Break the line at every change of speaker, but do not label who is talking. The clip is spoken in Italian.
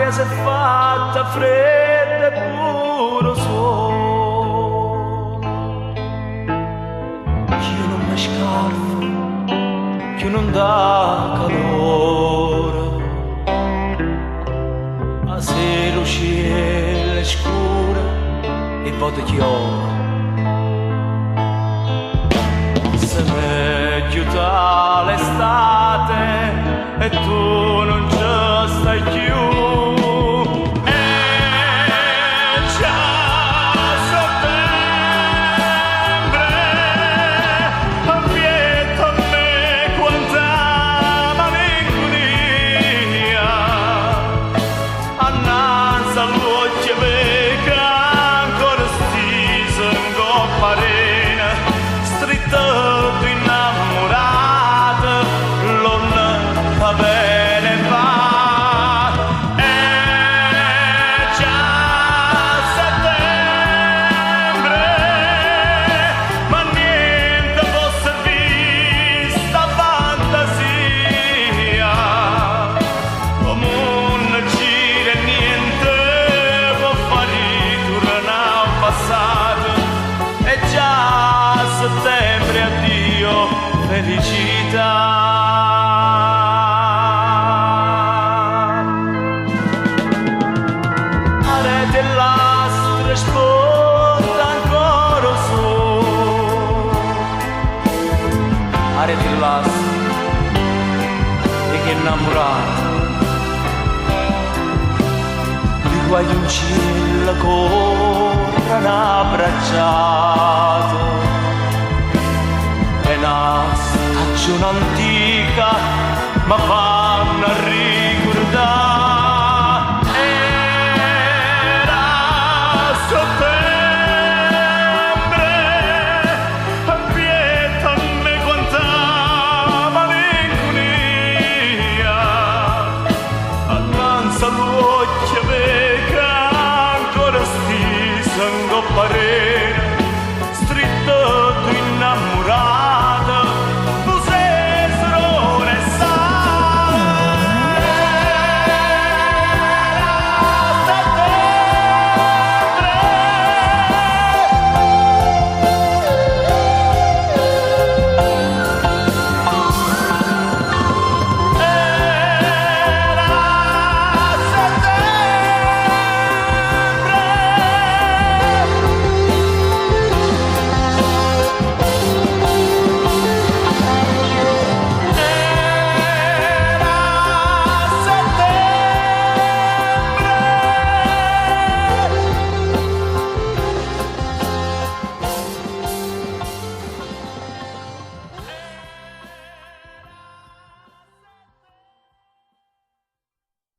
l'aria si è fatta fredda e puro sole. Io non mi scaldo, io non dà calore. A se lo cielo è scuro e poi chioro. Se meglio dall'estate e tu non ci stai più. E già settembre avvieta a me quanta malinconia. Annanzi all'occhio che ancora stisa in coppa arena, stritta innamorata, non va bene va. E già settembre, ma niente può servire sta fantasia. Come un gira e niente può far ritornare al passato. E già settembre, addio felicità. Arete l'astro sporta ancora su. Arete l'astro e che innamorato di guaglioncino corrono abbracciato. È una stagione antica ma fa